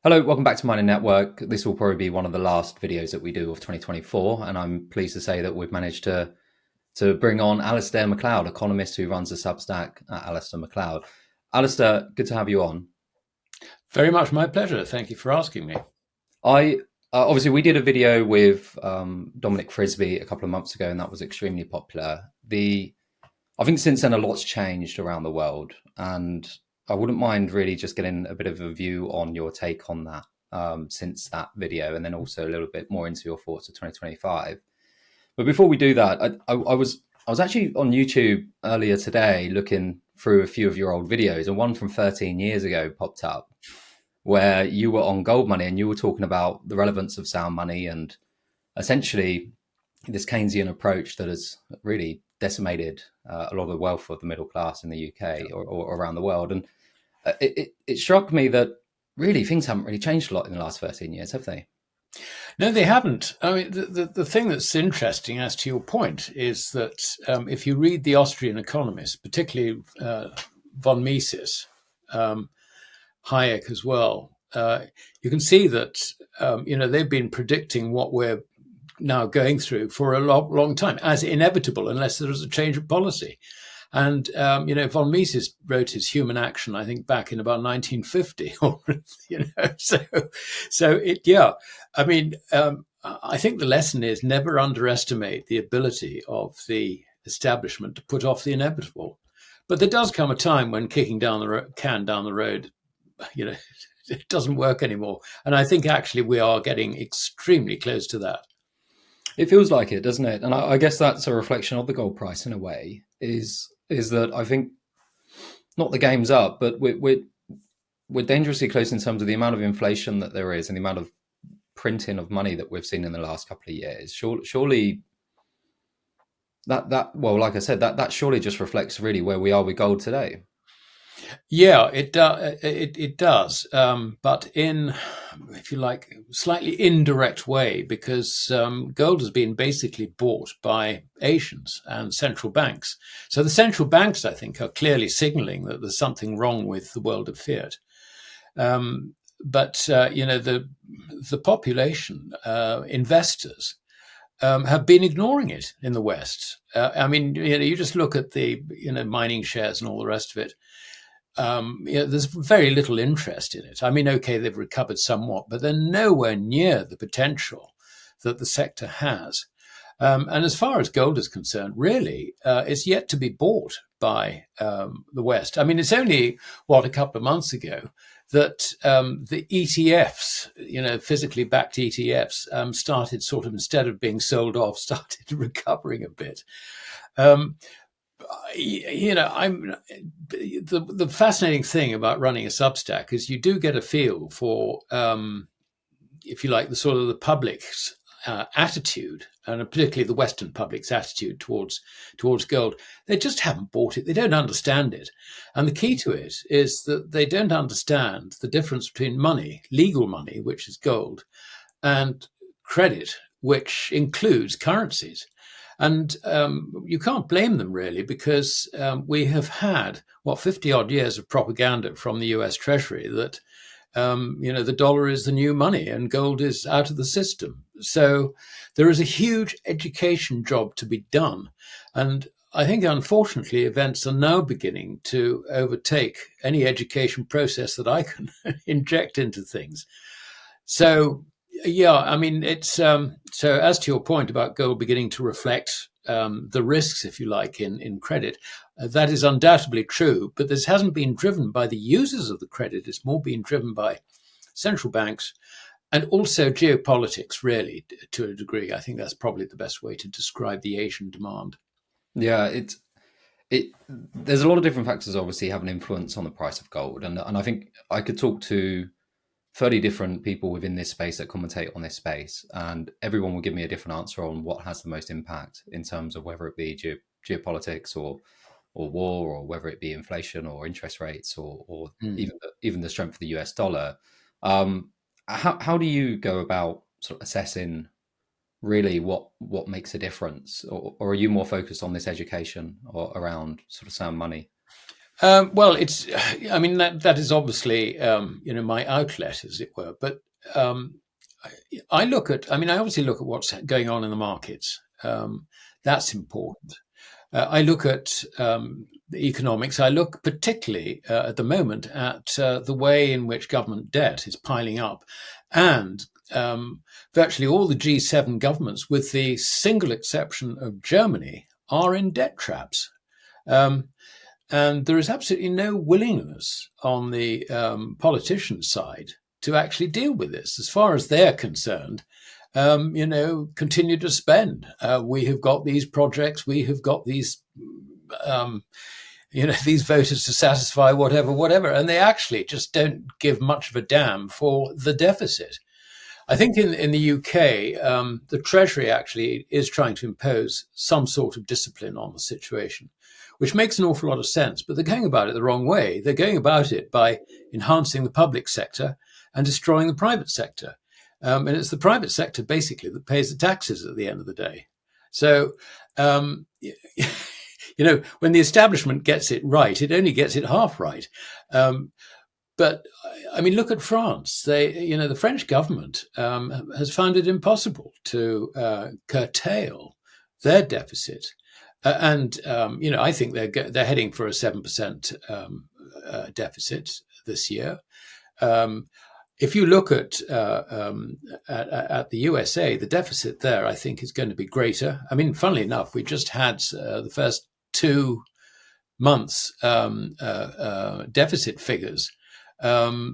Hello, welcome back to Mining Network. This will probably be one of the last videos that we do of 2024, and I'm pleased to say that we've managed to bring on Alasdair Macleod, economist who runs a Substack at Alasdair Macleod. Alasdair, good to have you on. Very much my pleasure. Thank you for asking me. I obviously we did a video with Dominic Frisby a couple of months ago, and that was extremely popular. I think since then a lot's changed around the world, and I wouldn't mind really just getting a bit of a view on your take on that since that video, and then also a little bit more into your thoughts of 2025. But before we do that, I was actually on YouTube earlier today looking through a few of your old videos, and one from 13 years ago popped up where you were on Gold Money and you were talking about the relevance of sound money and essentially this Keynesian approach that has really decimated a lot of the wealth of the middle class in the UK or around the world. And it struck me that really things haven't really changed a lot in the last 13 years, have they? No, they haven't. I mean, the thing that's interesting, as to your point, is that if you read the Austrian economists, particularly von Mises, Hayek as well, you can see that they've been predicting what we're now going through for a long time as inevitable, unless there is a change of policy. And von Mises wrote his Human Action, I think, back in about 1950. I mean, I think the lesson is never underestimate the ability of the establishment to put off the inevitable. But there does come a time when kicking down the can down the road, it doesn't work anymore. And I think actually we are getting extremely close to that. It feels like it, doesn't it? And I guess that's a reflection of the gold price in a way. Is that I think not the game's up, but we're dangerously close in terms of the amount of inflation that there is and the amount of printing of money that we've seen in the last couple of years. Surely that well, like I said, that surely just reflects really where we are with gold today. Yeah, it does, but in, if you like, slightly indirect way, because gold has been basically bought by Asians and central banks. So the central banks, I think, are clearly signalling that there's something wrong with the world of fiat. The population, investors, have been ignoring it in the West. I mean, you just look at the mining shares and all the rest of it. There's very little interest in it. I mean, okay, they've recovered somewhat, but they're nowhere near the potential that the sector has. And as far as gold is concerned, really, it's yet to be bought by the West. I mean, it's only, a couple of months ago that the ETFs, physically backed ETFs, started sort of, instead of being sold off, started recovering a bit. I'm the fascinating thing about running a Substack is you do get a feel for, if you like, the sort of the public's attitude, and particularly the Western public's attitude towards gold. They just haven't bought it. They don't understand it, and the key to it is that they don't understand the difference between money, legal money, which is gold, and credit, which includes currencies. And you can't blame them really, because we have had 50 odd years of propaganda from the US Treasury that the dollar is the new money and gold is out of the system. So there is a huge education job to be done, and I think unfortunately events are now beginning to overtake any education process that I can inject into things. So yeah, I mean, it's so as to your point about gold beginning to reflect the risks, if you like, in credit, that is undoubtedly true. But this hasn't been driven by the users of the credit. It's more been driven by central banks and also geopolitics, really, to a degree. I think that's probably the best way to describe the Asian demand. Yeah, there's a lot of different factors obviously have an influence on the price of gold, and I think I could talk to 30 different people within this space that commentate on this space, and everyone will give me a different answer on what has the most impact in terms of whether it be geopolitics or war, or whether it be inflation or interest rates, or Mm. even the strength of the US dollar. How do you go about sort of assessing really what makes a difference, or are you more focused on this education or around sort of sound money? Well, it's. I mean, that is obviously my outlet, as it were. But um, I look at. I mean, I obviously look at what's going on in the markets. That's important. I look at the economics. I look particularly at the moment at the way in which government debt is piling up, and virtually all the G7 governments, with the single exception of Germany, are in debt traps. Um, and there is absolutely no willingness on the politicians' side to actually deal with this. As far as they're concerned, continue to spend. We have got these projects. We have got these, um, these voters to satisfy, whatever. And they actually just don't give much of a damn for the deficit. I think in the UK, the Treasury actually is trying to impose some sort of discipline on the situation, which makes an awful lot of sense. But they're going about it the wrong way. They're going about it by enhancing the public sector and destroying the private sector. And it's the private sector basically that pays the taxes at the end of the day. So, when the establishment gets it right, it only gets it half right. But I mean, look at France. The French government has found it impossible to curtail their deficit, I think they're heading for a 7% deficit this year. If you look at the USA, the deficit there, I think, is going to be greater. I mean, funnily enough, we just had the first 2 months deficit figures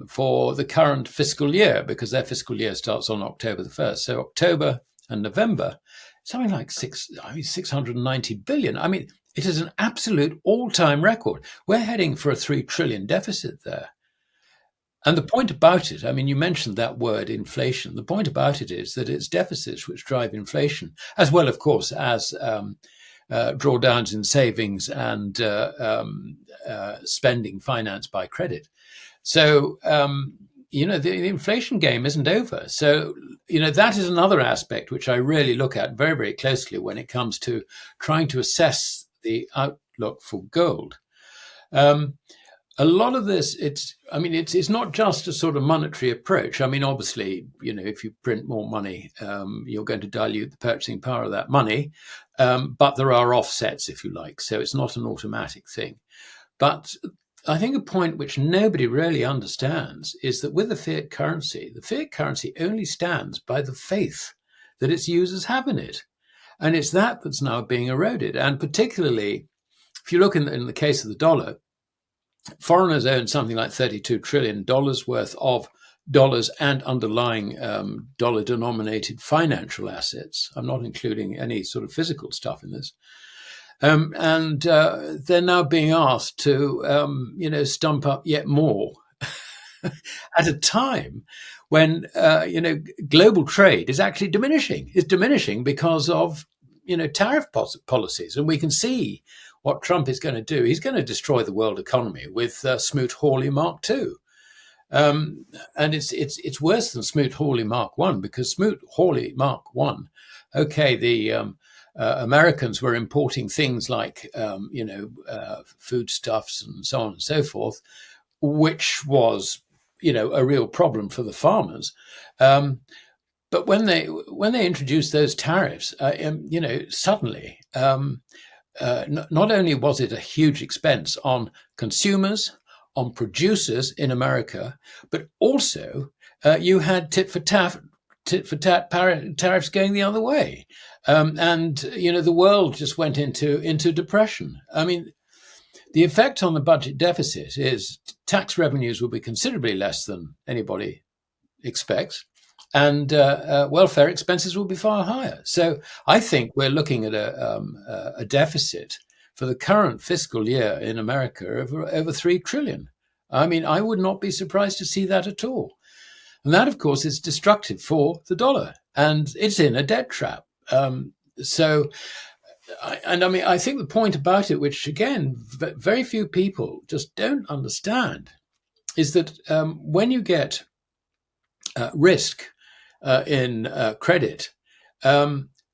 for the current fiscal year, because their fiscal year starts on October the 1st. So October and November, something like 690 billion. I mean, it is an absolute all-time record. We're heading for a 3 trillion deficit there. And the point about it, I mean, you mentioned that word inflation. The point about it is that it's deficits which drive inflation, as well, of course, as drawdowns in savings and spending financed by credit. So, the inflation game isn't over. So, that is another aspect which I really look at very, very closely when it comes to trying to assess the outlook for gold. A lot of this, it's not just a sort of monetary approach. I mean, obviously, if you print more money, you're going to dilute the purchasing power of that money. But there are offsets, if you like. So it's not an automatic thing. But I think a point which nobody really understands is that with the fiat currency only stands by the faith that its users have in it. And it's that's now being eroded. And particularly, if you look in the case of the dollar, foreigners own something like $32 trillion worth of dollars and underlying dollar-denominated financial assets. I'm not including any sort of physical stuff in this. And they're now being asked to, stump up yet more at a time when, global trade is actually diminishing. It's diminishing because of, tariff policies. And we can see what Trump is going to do. He's going to destroy the world economy with Smoot-Hawley Mark II. And it's worse than Smoot-Hawley Mark I, because Smoot-Hawley Mark I, okay, the Americans were importing things like, foodstuffs and so on and so forth, which was, a real problem for the farmers. But when they introduced those tariffs, suddenly, not only was it a huge expense on consumers, on producers in America, but also you had tit for tat tariffs going the other way. The world just went into depression. I mean, the effect on the budget deficit is tax revenues will be considerably less than anybody expects, and welfare expenses will be far higher. So I think we're looking at a deficit for the current fiscal year in America of over 3 trillion. I mean, I would not be surprised to see that at all. And that, of course, is destructive for the dollar, and it's in a debt trap. I think the point about it, which again, very few people just don't understand, is that when you get risk in credit,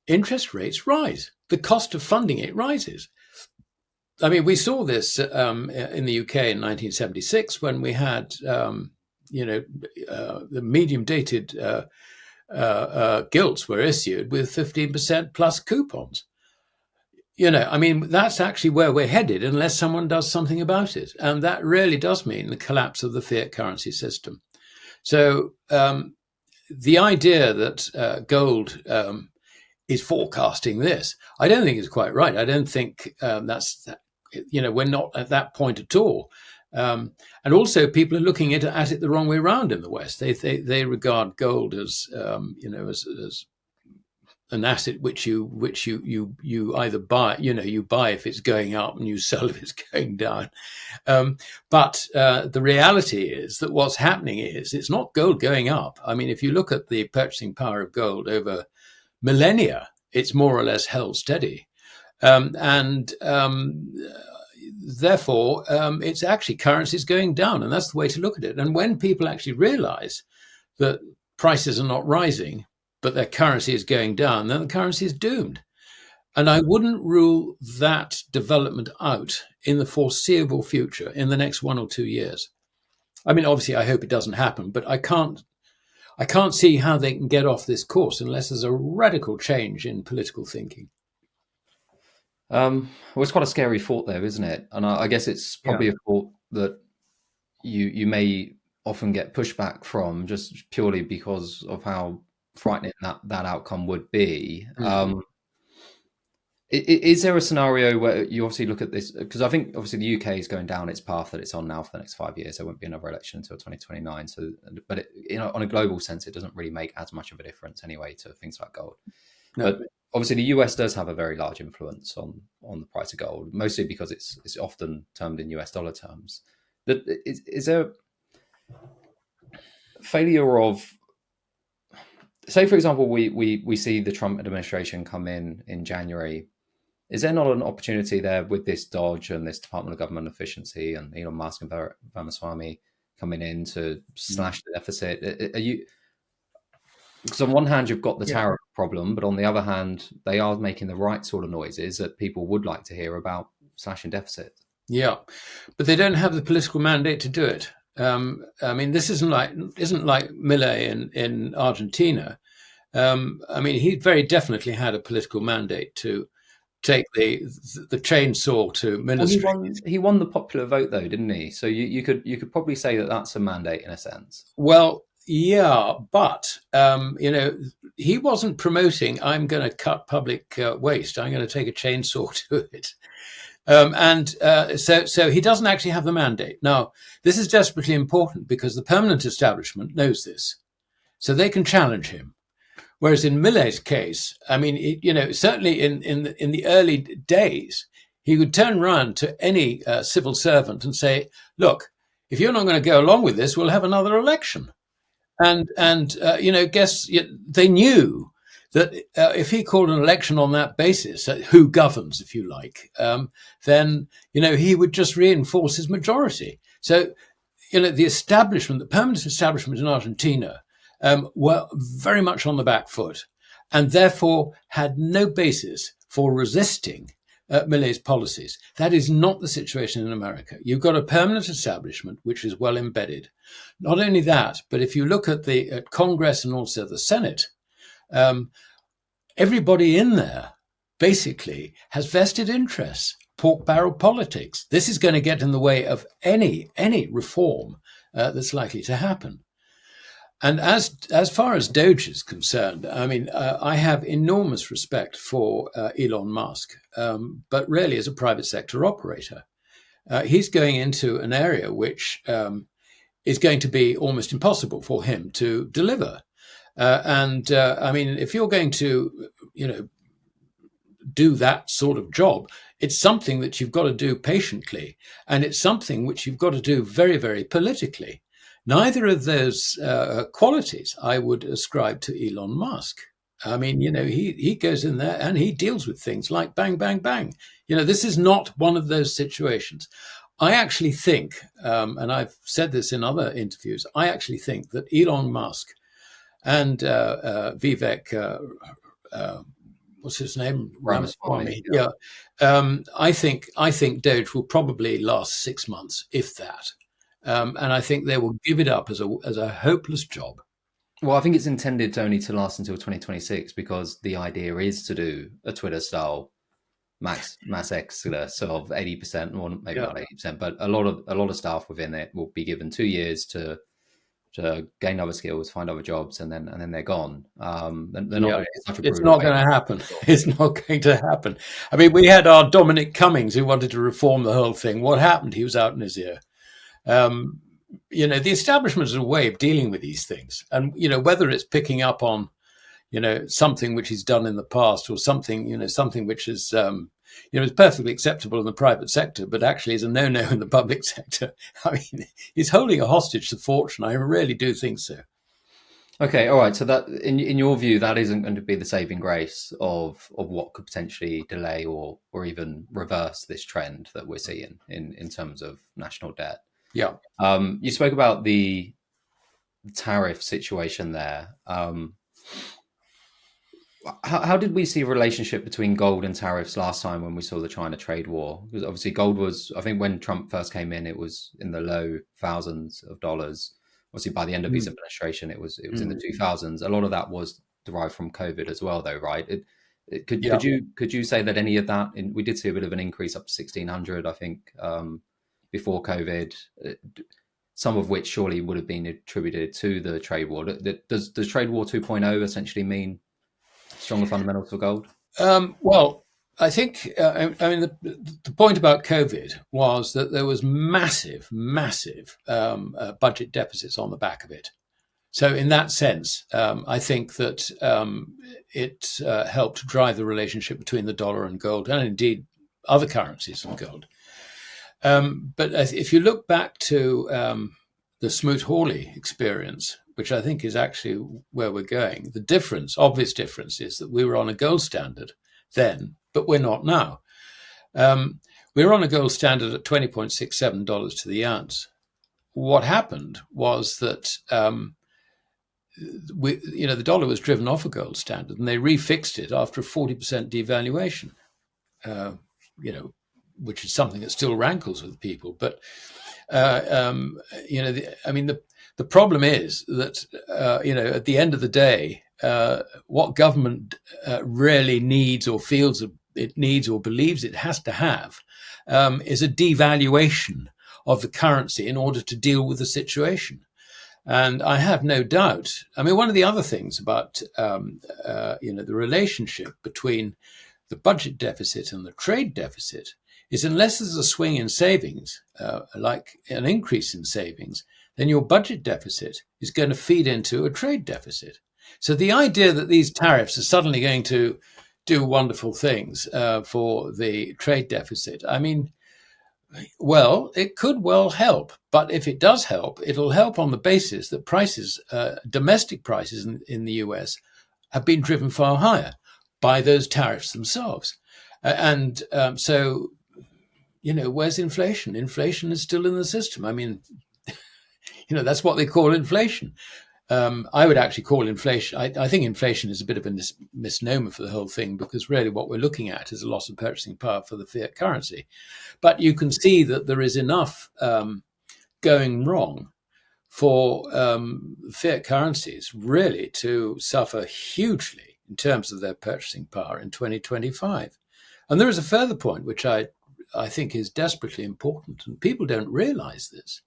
interest rates rise. The cost of funding it rises. I mean, we saw this in the UK in 1976 when we had, the medium dated gilts were issued with 15% plus coupons. I mean, that's actually where we're headed unless someone does something about it. And that really does mean the collapse of the fiat currency system. So the idea that gold is forecasting this, I don't think is quite right. I don't think we're not at that point at all. And also, people are looking at it the wrong way around in the West. They regard gold as as an asset which you either buy, you buy if it's going up and you sell if it's going down. But the reality is that what's happening is it's not gold going up. I mean, if you look at the purchasing power of gold over millennia, it's more or less held steady. Therefore, it's actually currencies going down. And that's the way to look at it. And when people actually realize that prices are not rising, but their currency is going down, then the currency is doomed. And I wouldn't rule that development out in the foreseeable future, in the next 1 or 2 years. I mean, obviously, I hope it doesn't happen, but I can't see how they can get off this course unless there's a radical change in political thinking. Well, it's quite a scary thought there, isn't it? And I guess it's probably a thought that you may often get pushback from just purely because of how frightening that outcome would be. Is there a scenario where you obviously look at this, because I think obviously the UK is going down its path that it's on now for the next 5 years. There won't be another election until 2029. So, but on a global sense, it doesn't really make as much of a difference anyway to things like gold. No. But obviously the US does have a very large influence on the price of gold, mostly because it's often termed in US dollar terms. Is there failure of, say, for example, we see the Trump administration come in January. Is there not an opportunity there with this Dodge and this Department of Government Efficiency and Elon Musk and Ramaswamy coming in to slash the deficit? Because on one hand, you've got the tariff problem, but on the other hand, they are making the right sort of noises that people would like to hear about slashing deficit. Yeah, but they don't have the political mandate to do it. I mean, this isn't like Milei in Argentina. I mean, he very definitely had a political mandate to take the chainsaw to ministry. Well, he won the popular vote, though, didn't he? So you could probably say that that's a mandate in a sense. Well, yeah, but he wasn't promoting, I'm going to cut public waste, I'm going to take a chainsaw to it. So he doesn't actually have the mandate. Now, this is desperately important because the permanent establishment knows this, so they can challenge him. Whereas in Millet's case, I mean, certainly in the early days, he would turn around to any civil servant and say, "Look, if you're not going to go along with this, we'll have another election." And they knew that if he called an election on that basis, who governs, if you like, then, he would just reinforce his majority. So, the establishment, the permanent establishment in Argentina, were very much on the back foot and therefore had no basis for resisting Millei's policies. That is not the situation in America. You've got a permanent establishment which is well embedded. Not only that, but if you look at at Congress and also the Senate, everybody in there basically has vested interests, pork barrel politics. This is going to get in the way of any reform that's likely to happen. And as far as Doge is concerned, I mean, I have enormous respect for Elon Musk, but really as a private sector operator. He's going into an area which is going to be almost impossible for him to deliver. I mean, if you're going to, do that sort of job, it's something that you've got to do patiently, and it's something which you've got to do very, very politically. Neither of those qualities I would ascribe to Elon Musk. I mean, he goes in there and he deals with things like bang, bang, bang. This is not one of those situations. I actually think, and I've said this in other interviews, I actually think that Elon Musk and Vivek what's his name? Ramaswamy. Ramaswamy. Yeah. Yeah. I think Doge will probably last 6 months, if that. And I think they will give it up as a hopeless job. Well, I think it's intended only to last until 2026 because the idea is to do a Twitter style mass exodus of 80%, or maybe Yeah. not 80%, but a lot of staff within it will be given 2 years to gain other skills, find other jobs, and then they're gone. They're not Yeah, doing it in such a it's brutal not way. going to happen. It's not going to happen. I mean, we had our Dominic Cummings who wanted to reform the whole thing. What happened? He was out in his ear. Um, the establishment is a way of dealing with these things, and whether it's picking up on something which he's done in the past, or something which is perfectly acceptable in the private sector, but actually is a no-no in the public sector. I mean, he's holding a hostage to fortune. I really do think so. Okay, all right. So that, in your view, that isn't going to be the saving grace of what could potentially delay or even reverse this trend that we're seeing in terms of national debt. Yeah. You spoke about the tariff situation there. How did we see a relationship between gold and tariffs last time when we saw the China trade war? Because obviously gold was, I think when Trump first came in, it was in the low thousands of dollars. Obviously by the end of his Mm. administration, it was in the Mm. 2000s. A lot of that was derived from COVID as well, though, right? Could Yeah. you say that any of that, we did see a bit of an increase up to 1600, I think, before COVID, some of which surely would have been attributed to the trade war. Does trade war 2.0 essentially mean stronger fundamentals for gold? Well, I think, I mean, the point about COVID was that there was massive, massive budget deficits on the back of it. So, in that sense, I think that it helped drive the relationship between the dollar and gold, and indeed other currencies and gold. But if you look back to the Smoot-Hawley experience, which I think is actually where we're going, the obvious difference, is that we were on a gold standard then, but we're not now. We were on a gold standard at $20.67 to the ounce. What happened was that the dollar was driven off a gold standard, and they refixed it after a 40% devaluation. Uh, you know, which is something that still rankles with people. But the problem is that at the end of the day, what government really needs or feels it needs or believes it has to have is a devaluation of the currency in order to deal with the situation. And I have no doubt. I mean, one of the other things about the relationship between the budget deficit and the trade deficit is, unless there's a swing in savings, like an increase in savings, then your budget deficit is going to feed into a trade deficit. So the idea that these tariffs are suddenly going to do wonderful things for the trade deficit, I mean, well, it could well help. But if it does help, it'll help on the basis that prices, domestic prices in the US, have been driven far higher by those tariffs themselves. So, where's inflation? Inflation is still in the system. I mean, that's what they call inflation. I would actually call inflation, I think inflation is a bit of a misnomer for the whole thing, because really what we're looking at is a loss of purchasing power for the fiat currency. But you can see that there is enough going wrong for fiat currencies really to suffer hugely in terms of their purchasing power in 2025. And there is a further point which I think is desperately important, and people don't realize this.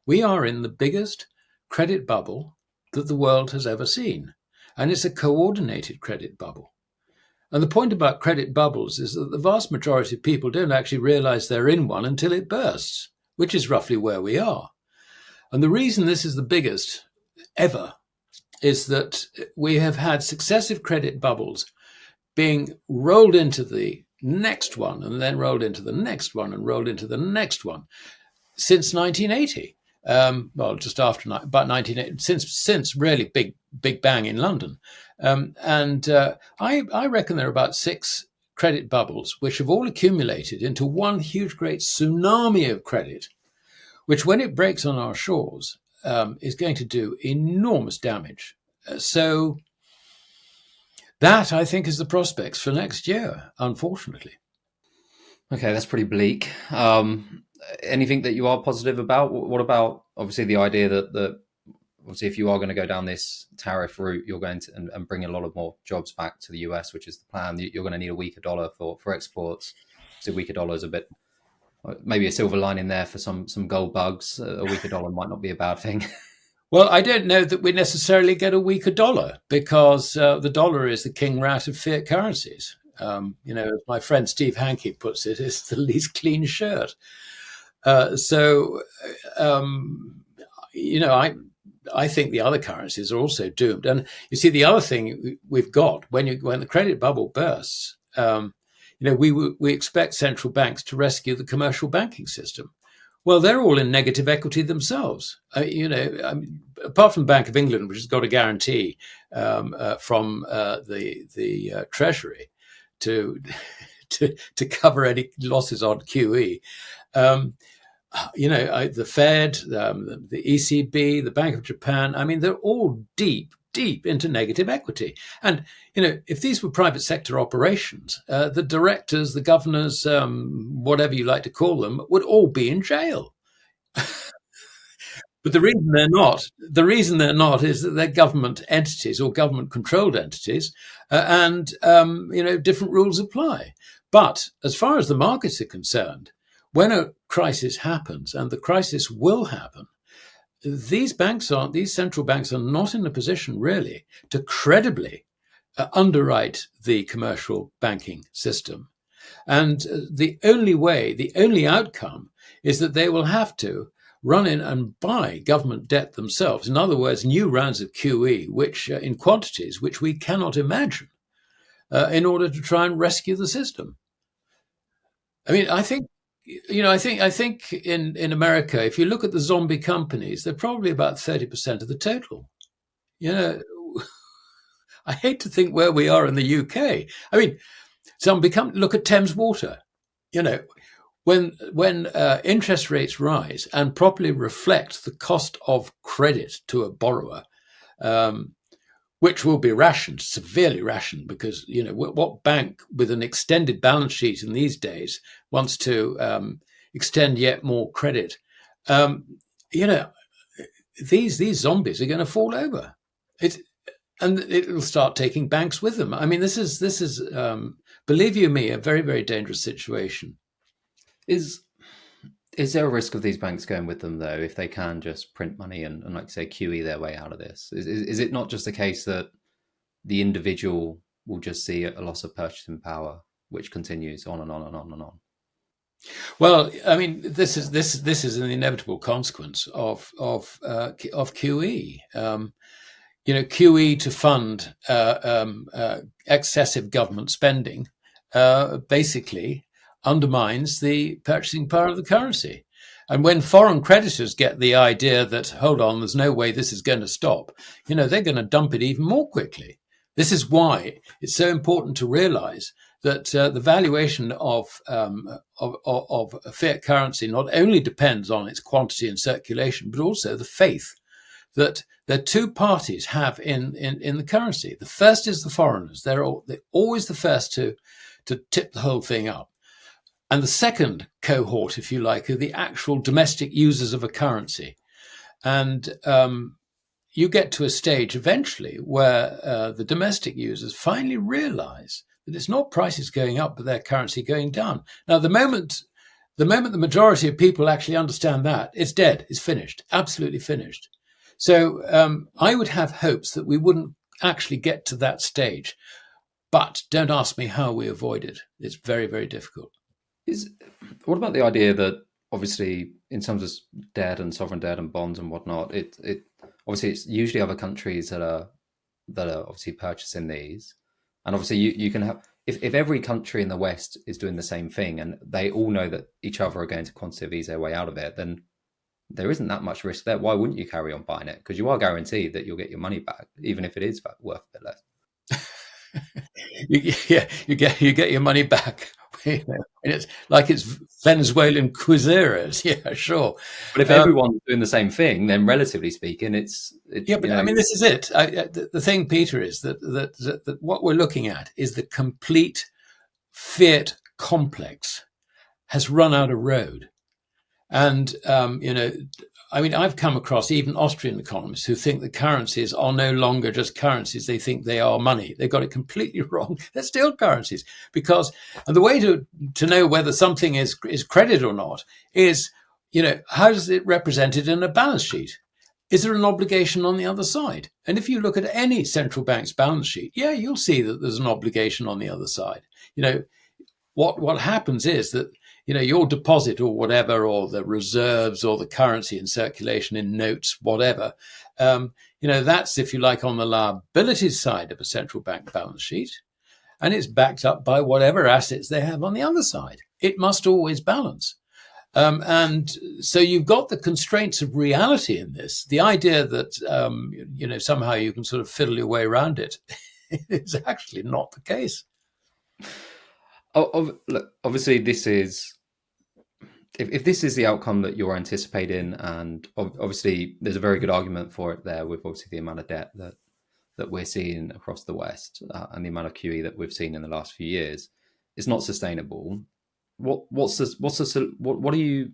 We are in the biggest credit bubble that the world has ever seen, and it's a coordinated credit bubble. And the point about credit bubbles is that the vast majority of people don't actually realize they're in one until it bursts, which is roughly where we are. And the reason this is the biggest ever is that we have had successive credit bubbles being rolled into the next one, and then rolled into the next one, and rolled into the next one since 1980. Just after about 1980, since really Big Bang in London. I reckon there are about 6 credit bubbles which have all accumulated into one huge, great tsunami of credit, which, when it breaks on our shores, is going to do enormous damage. So That, I think, is the prospects for next year, unfortunately. Okay, that's pretty bleak. Anything that you are positive about? What about obviously the idea that obviously if you are going to go down this tariff route, you're going to and bring a lot of more jobs back to the US, which is the plan. You're going to need a weaker dollar for exports. So a weaker dollar is a bit maybe a silver lining there for some gold bugs. A weaker dollar might not be a bad thing. Well, I don't know that we necessarily get a weaker dollar because the dollar is the king rat of fiat currencies. As my friend Steve Hankey puts it, it's the least clean shirt. So, I think the other currencies are also doomed. And you see, the other thing we've got when the credit bubble bursts, we expect central banks to rescue the commercial banking system. Well, they're all in negative equity themselves. Apart from Bank of England, which has got a guarantee from the Treasury to to cover any losses on QE. The Fed, the ECB, the Bank of Japan. I mean, they're all deep into negative equity. And if these were private sector operations, the directors, the governors, whatever you like to call them, would all be in jail. But the reason they're not is that they're government entities or government controlled entities, and different rules apply. But as far as the markets are concerned, when a crisis happens, and the crisis will happen, these central banks are not in a position really to credibly underwrite the commercial banking system. And the only outcome is that they will have to run in and buy government debt themselves. In other words, new rounds of QE, which in quantities which we cannot imagine, in order to try and rescue the system. I mean, I think in America, if you look at the zombie companies, they're probably about 30% of the total. You know, I hate to think where we are in the UK. I mean, look at Thames Water. You know, when interest rates rise and properly reflect the cost of credit to a borrower, which will be rationed, severely rationed, because what bank with an extended balance sheet in these days wants to extend yet more credit? These zombies are going to fall over. And it'll start taking banks with them. I mean, this is believe you me, a very, very dangerous situation. Is is there a risk of these banks going with them though, if they can just print money and like say QE their way out of this? Is it not just the case that the individual will just see a loss of purchasing power, which continues on and on and on and on? Well, I mean, this is an inevitable consequence of QE. QE to fund excessive government spending basically undermines the purchasing power of the currency. And when foreign creditors get the idea that, hold on, there's no way this is going to stop, they're going to dump it even more quickly. This is why it's so important to realize that the valuation of a fiat currency not only depends on its quantity and circulation, but also the faith that the two parties have in the currency. The first is the foreigners. They're always the first to tip the whole thing up. And the second cohort, if you like, are the actual domestic users of a currency. And you get to a stage eventually where the domestic users finally realize that it's not prices going up, but their currency going down. Now, the moment the majority of people actually understand that, it's dead, it's finished, absolutely finished. So I would have hopes that we wouldn't actually get to that stage. But don't ask me how we avoid it. It's very, very difficult. What about the idea that obviously in terms of debt and sovereign debt and bonds and whatnot, it obviously it's usually other countries that are obviously purchasing these, and obviously you can have if every country in the West is doing the same thing and they all know that each other are going to quantitative ease their way out of it, then there isn't that much risk there. Why wouldn't you carry on buying it? Because you are guaranteed that you'll get your money back, even if it is worth a bit less. You get your money back You know, and it's like it's Venezuelan quizeros. Yeah, sure. But if everyone's doing the same thing, then relatively speaking, Yeah, but I mean, this is it. The thing, Peter, is that what we're looking at is the complete fiat complex has run out of road. And, I mean, I've come across even Austrian economists who think that currencies are no longer just currencies. They think they are money. They got it completely wrong. They're still currencies and the way to know whether something is credit or not is, how is it represented in a balance sheet? Is there an obligation on the other side? And if you look at any central bank's balance sheet, yeah, you'll see that there's an obligation on the other side. What happens is that, your deposit or whatever, or the reserves or the currency in circulation in notes, whatever, that's, if you like, on the liabilities side of a central bank balance sheet. And it's backed up by whatever assets they have on the other side. It must always balance. And so you've got the constraints of reality in this. The idea that, somehow you can sort of fiddle your way around it is actually not the case. Look, obviously, this is if this is the outcome that you're anticipating, and obviously there's a very good argument for it there, with obviously the amount of debt that we're seeing across the West, and the amount of QE that we've seen in the last few years, it's not sustainable. What are you?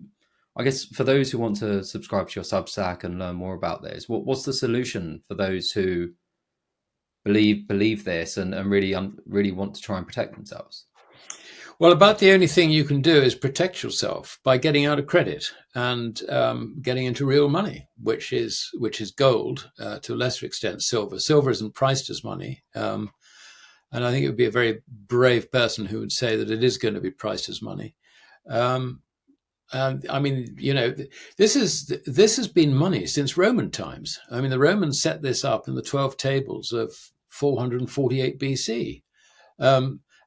I guess for those who want to subscribe to your Substack and learn more about this, what's the solution for those who believe this and really want to try and protect themselves? Well, about the only thing you can do is protect yourself by getting out of credit and getting into real money, which is gold, to a lesser extent silver. Silver isn't priced as money, and I think it would be a very brave person who would say that it is going to be priced as money. And I mean, this has been money since Roman times. I mean, the Romans set this up in the 12 tables of 448 BC.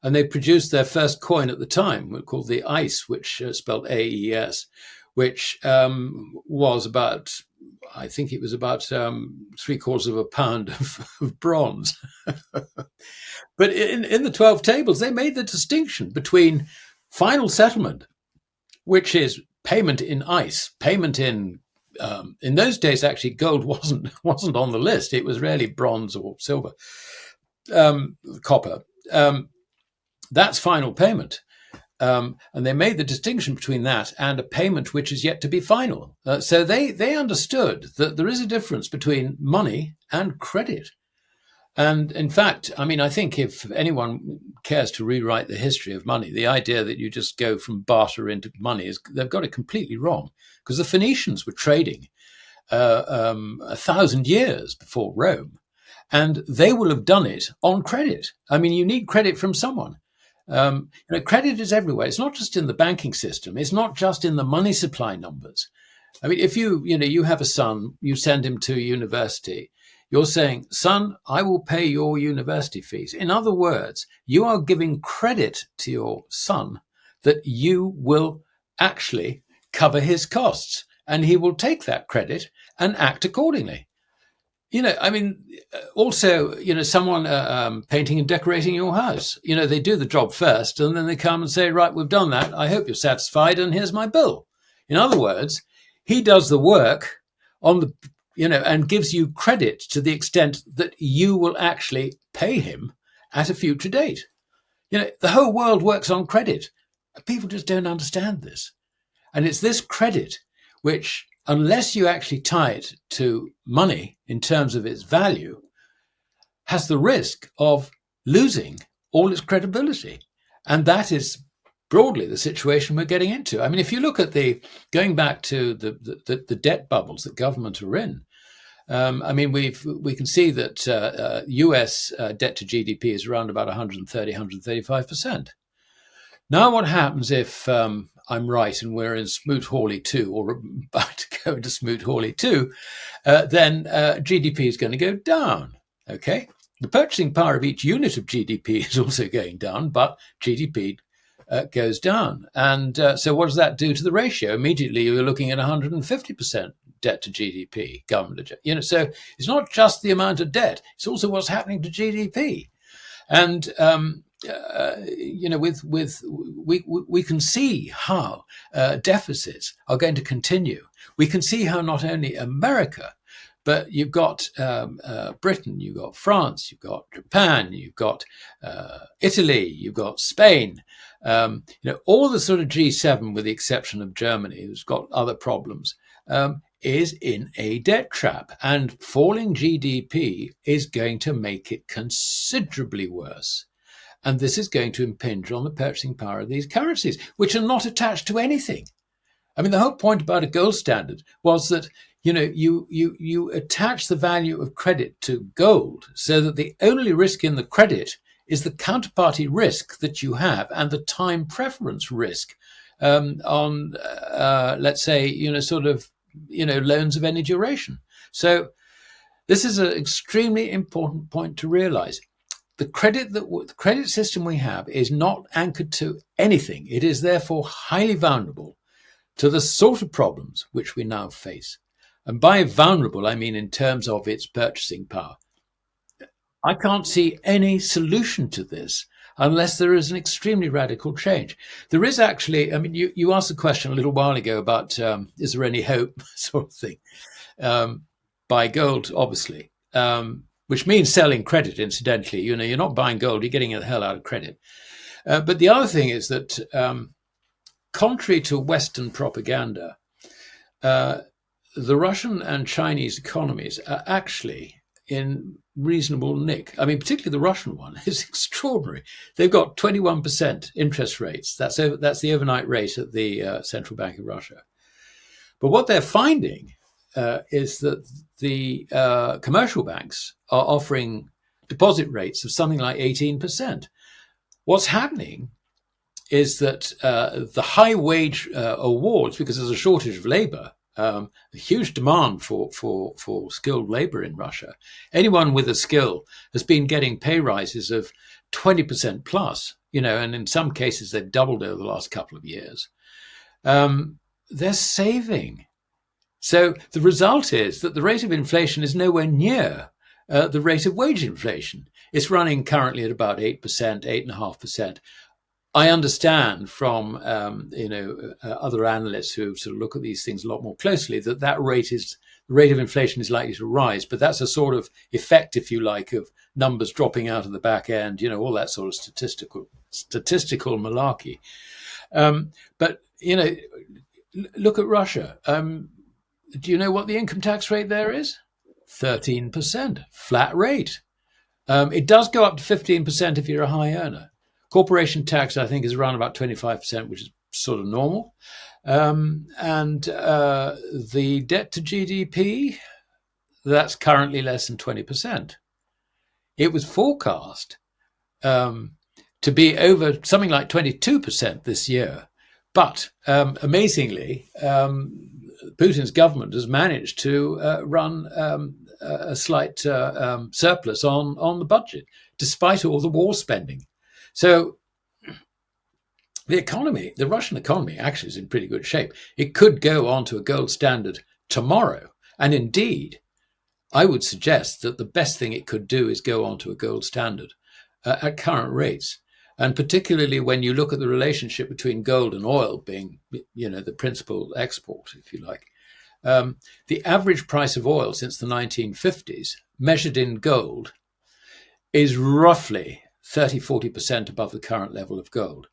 And they produced their first coin at the time, called the ice, which spelled AES, which was about, I think it was about 750 pounds of bronze. But in the 12 tables, they made the distinction between final settlement, which is payment in ice, payment in those days. Actually, gold wasn't on the list. It was really bronze or silver, copper. That's final payment. And they made the distinction between that and a payment which is yet to be final. So they understood that there is a difference between money and credit. And in fact, I mean, I think if anyone cares to rewrite the history of money, the idea that you just go from barter into money they've got it completely wrong, because the Phoenicians were trading 1,000 years before Rome, and they will have done it on credit. I mean, you need credit from someone. Credit is everywhere. It's not just in the banking system. It's not just in the money supply numbers. I mean, if you have a son, you send him to university, you're saying, son, I will pay your university fees. In other words, you are giving credit to your son that you will actually cover his costs, and he will take that credit and act accordingly. I mean, also, someone painting and decorating your house, they do the job first, and then they come and say, right, we've done that. I hope you're satisfied, and here's my bill. In other words, he does the work and gives you credit to the extent that you will actually pay him at a future date. The whole world works on credit. People just don't understand this. And it's this credit which, unless you actually tie it to money in terms of its value, has the risk of losing all its credibility. And that is broadly the situation we're getting into. I mean, if you look at going back to the debt bubbles that governments are in, I mean, we can see that US debt to GDP is around about 130, 135%. Now, what happens if I'm right and we're in Smoot-Hawley 2, or about to go into Smoot-Hawley 2, then GDP is going to go down, okay? The purchasing power of each unit of GDP is also going down, but GDP goes down. And so what does that do to the ratio? Immediately, you're looking at 150% debt to GDP, government. So it's not just the amount of debt, it's also what's happening to GDP. And we can see how deficits are going to continue. We can see how not only America, but you've got Britain, you've got France, you've got Japan, you've got Italy, you've got Spain. All the sort of G7, with the exception of Germany, who's got other problems, is in a debt trap, and falling GDP is going to make it considerably worse. And this is going to impinge on the purchasing power of these currencies, which are not attached to anything. I mean, the whole point about a gold standard was that you attach the value of credit to gold, so that the only risk in the credit is the counterparty risk that you have and the time preference risk on, let's say, loans of any duration. So this is an extremely important point to realize. The credit system we have is not anchored to anything. It is therefore highly vulnerable to the sort of problems which we now face. And by vulnerable, I mean in terms of its purchasing power. I can't see any solution to this unless there is an extremely radical change. There is actually, I mean, you asked a question a little while ago about is there any hope, sort of thing, buy gold, obviously, which means selling credit, incidentally. You're not buying gold, you're getting the hell out of credit. But the other thing is that contrary to Western propaganda, the Russian and Chinese economies are actually in reasonable nick. I mean, particularly the Russian one is extraordinary. They've got 21% interest rates. That's the overnight rate at the Central Bank of Russia. But what they're finding is that the commercial banks are offering deposit rates of something like 18%. What's happening is that the high wage awards, because there's a shortage of labor, a huge demand for skilled labor in Russia. Anyone with a skill has been getting pay rises of 20% plus, and in some cases they've doubled over the last couple of years. They're saving. So the result is that the rate of inflation is nowhere near the rate of wage inflation. It's running currently at about 8%, 8.5%. I understand from other analysts who sort of look at these things a lot more closely that the rate of inflation is likely to rise, but that's a sort of effect, if you like, of numbers dropping out of the back end, all that sort of statistical malarkey. But look at Russia. Do you know what the income tax rate there is? 13%, flat rate. It does go up to 15% if you're a high earner. Corporation tax, I think, is around about 25%, which is sort of normal. And the debt to GDP, that's currently less than 20%. It was forecast to be over something like 22% this year. But amazingly, Putin's government has managed to run a slight surplus on the budget, despite all the war spending. So the Russian economy actually is in pretty good shape. It could go onto a gold standard tomorrow. And indeed, I would suggest that the best thing it could do is go onto a gold standard at current rates. And particularly when you look at the relationship between gold and oil being, the principal export, if you like. The average price of oil since the 1950s, measured in gold, is roughly 30-40% above the current level of gold.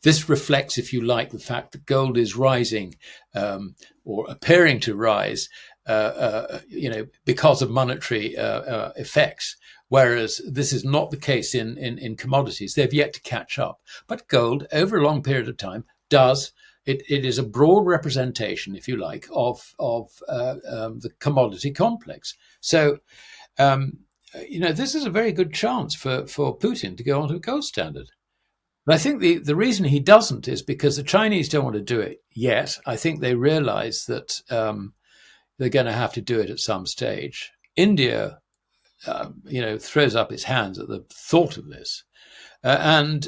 This reflects, if you like, the fact that gold is rising or appearing to rise, because of monetary effects, whereas this is not the case in commodities. They've yet to catch up. But gold, over a long period of time, does. It is a broad representation, if you like, of the commodity complex. So, this is a very good chance for Putin to go onto a gold standard. But I think the reason he doesn't is because the Chinese don't want to do it yet. I think they realize that they're going to have to do it at some stage. India, throws up its hands at the thought of this. And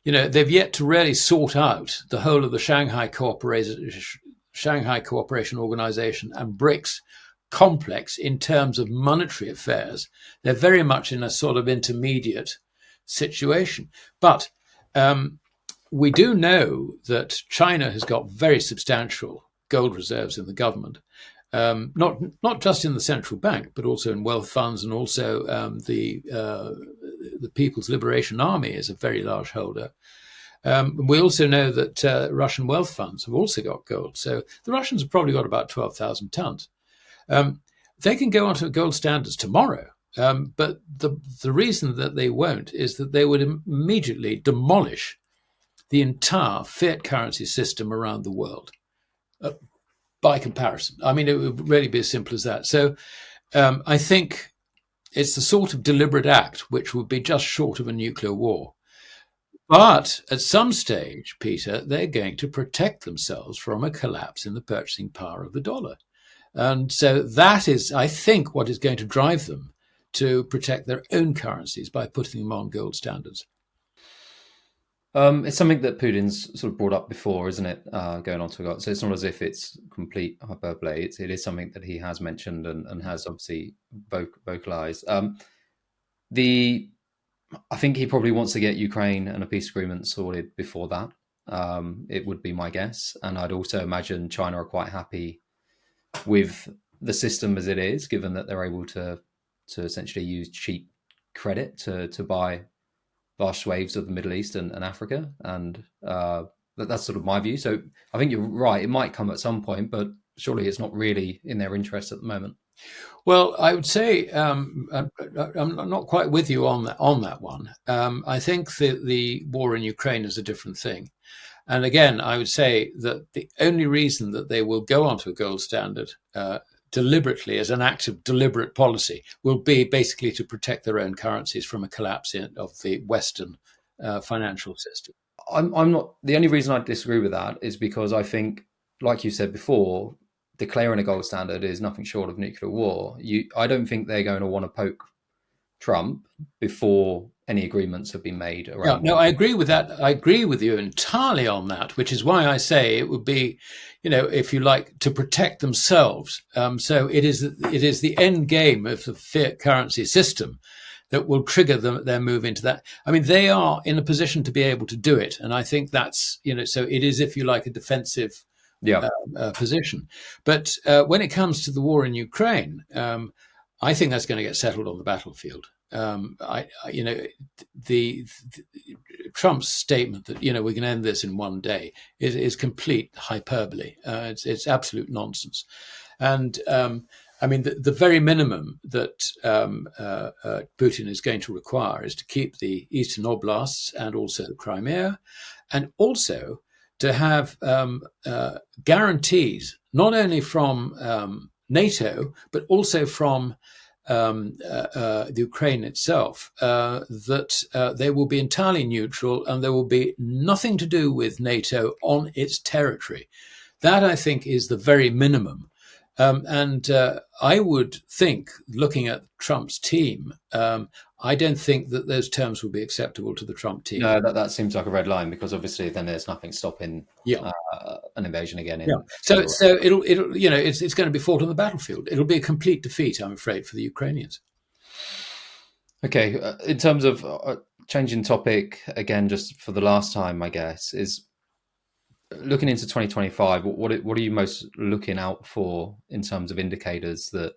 they've yet to really sort out the whole of the Shanghai Cooperation Organization and BRICS complex in terms of monetary affairs. They're very much in a sort of intermediate situation. But we do know that China has got very substantial gold reserves in the government, not just in the central bank, but also in wealth funds, and also the People's Liberation Army is a very large holder. We also know that Russian wealth funds have also got gold. So the Russians have probably got about 12,000 tons. They can go onto gold standards tomorrow. But the reason that they won't is that they would immediately demolish the entire fiat currency system around the world by comparison. I mean, it would really be as simple as that. So I think it's the sort of deliberate act which would be just short of a nuclear war. But at some stage, Peter, they're going to protect themselves from a collapse in the purchasing power of the dollar. And so that is, I think, what is going to drive them to protect their own currencies by putting them on gold standards. It's something that Putin's sort of brought up before, isn't it? Going on to God. So it's not as if it's complete hyperbole. It is something that he has mentioned and has obviously vocalized. I think he probably wants to get Ukraine and a peace agreement sorted before that. It would be my guess. And I'd also imagine China are quite happy with the system as it is, given that they're able to essentially use cheap credit to buy vast swathes of the Middle East and Africa. And that's sort of my view. So I think you're right. It might come at some point, but surely it's not really in their interest at the moment. Well, I would say I'm not quite with you on that one. I think the war in Ukraine is a different thing. And again, I would say that the only reason that they will go onto a gold standard deliberately as an act of deliberate policy will be basically to protect their own currencies from a collapse of the Western financial system. I'm not. The only reason I disagree with that is because I think, like you said before, declaring a gold standard is nothing short of nuclear war. I don't think they're going to want to poke Trump before any agreements have been made around. No, I agree with that. I agree with you entirely on that, which is why I say it would be, if you like, to protect themselves. So it is the end game of the fiat currency system that will trigger their move into that. I mean, they are in a position to be able to do it. And I think that's, so it is, if you like, a defensive position. But when it comes to the war in Ukraine, I think that's going to get settled on the battlefield. Trump's statement that we can end this in one day is complete hyperbole. It's absolute nonsense. And I mean, the very minimum that Putin is going to require is to keep the eastern oblasts and also the Crimea, and also to have guarantees not only from NATO but also from the Ukraine itself, that they will be entirely neutral and there will be nothing to do with NATO on its territory. That, I think, is the very minimum. And I would think, looking at Trump's team, I don't think that those terms would be acceptable to the Trump team. No, that seems like a red line, because obviously then there's nothing stopping an invasion again. So it'll it's going to be fought on the battlefield. It'll be a complete defeat, I'm afraid, for the Ukrainians. Okay, in terms of changing topic again, just for the last time, I guess, is looking into 2025. What are you most looking out for in terms of indicators that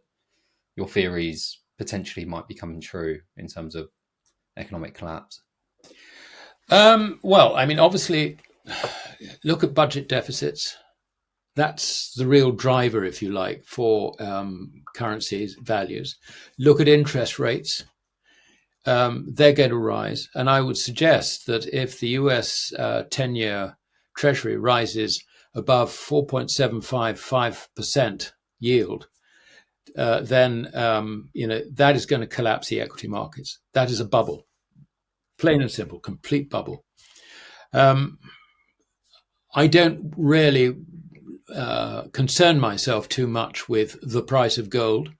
your theories potentially might be coming true in terms of economic collapse? Well, I mean, obviously, look at budget deficits. That's the real driver, if you like, for currencies values. Look at interest rates. They're going to rise. And I would suggest that if the US 10-year Treasury rises above 4.755% yield, then that is going to collapse the equity markets. That is a bubble, plain and simple, complete bubble. I don't really concern myself too much with the price of gold,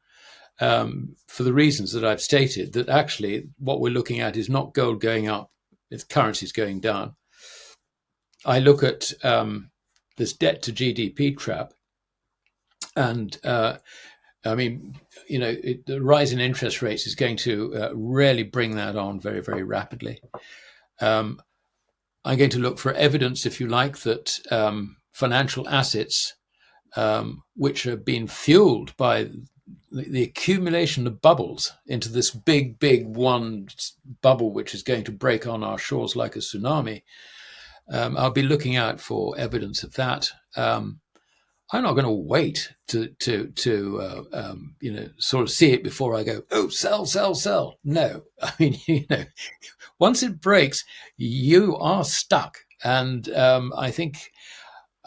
for the reasons that I've stated, that actually what we're looking at is not gold going up, it's currencies going down. I look at this debt to GDP trap, and I mean, the rise in interest rates is going to really bring that on very, very rapidly. Um, I'm going to look for evidence, if you like, that financial assets, which are being fueled by the accumulation of bubbles into this big, big one bubble, which is going to break on our shores like a tsunami. I'll be looking out for evidence of that. I'm not going to wait to sort of see it before I go, oh, sell, sell, sell. No, I mean, once it breaks, you are stuck. And I think,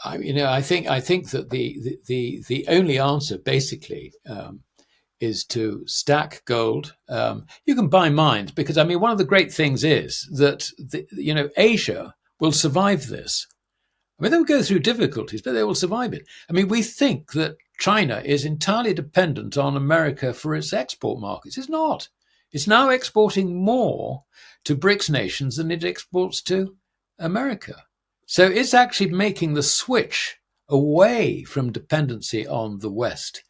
I think that the only answer basically is to stack gold. You can buy mines because, I mean, one of the great things is that Asia will survive this. I mean, they'll go through difficulties, but they will survive it. I mean, we think that China is entirely dependent on America for its export markets. It's not. It's now exporting more to BRICS nations than it exports to America. So it's actually making the switch away from dependency on the West.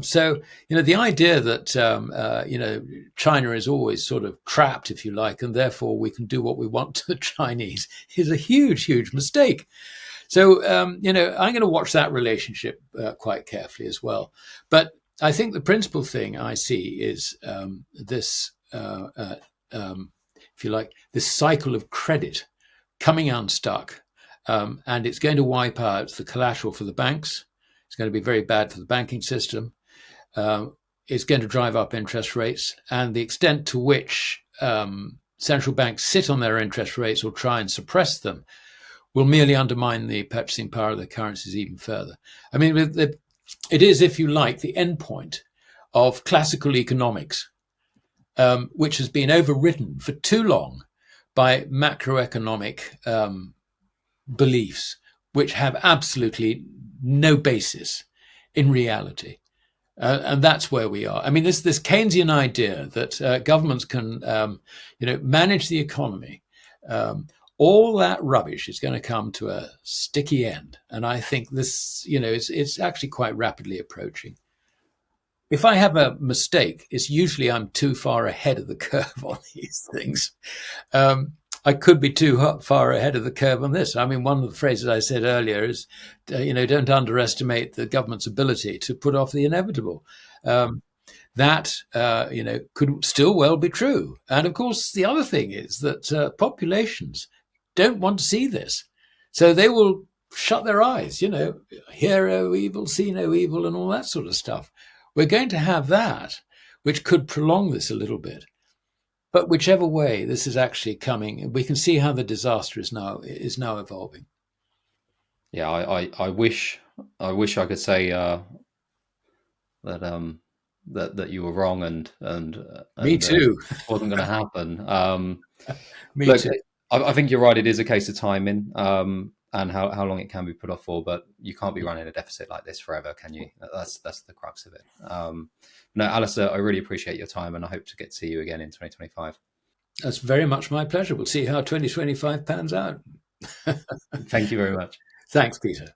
So, the idea that, China is always sort of trapped, if you like, and therefore we can do what we want to the Chinese is a huge, huge mistake. So, I'm going to watch that relationship quite carefully as well. But I think the principal thing I see is this, if you like, this cycle of credit coming unstuck. And it's going to wipe out the collateral for the banks. It's going to be very bad for the banking system. It's going to drive up interest rates, and the extent to which central banks sit on their interest rates or try and suppress them will merely undermine the purchasing power of the currencies even further. I mean, it is, if you like, the endpoint of classical economics, which has been overridden for too long by macroeconomic beliefs, which have absolutely no basis in reality. And that's where we are. I mean, this Keynesian idea that governments can, manage the economy, all that rubbish is going to come to a sticky end. And I think this, it's actually quite rapidly approaching. If I have a mistake, it's usually I'm too far ahead of the curve on these things. I could be too far ahead of the curve on this. I mean, one of the phrases I said earlier is, don't underestimate the government's ability to put off the inevitable. That could still well be true. And of course, the other thing is that populations don't want to see this. So they will shut their eyes, hear no evil, see no evil, and all that sort of stuff. We're going to have that, which could prolong this a little bit. But whichever way this is actually coming, we can see how the disaster is now evolving. Yeah, I wish I could say that you were wrong and Me too. this wasn't going to happen. Me Look, too. I think you're right. It is a case of timing and how long it can be put off for. But you can't be running a deficit like this forever, can you? That's the crux of it. No, Alasdair, I really appreciate your time, and I hope to get to see you again in 2025. That's very much my pleasure. We'll see how 2025 pans out. Thank you very much. Thanks, Peter.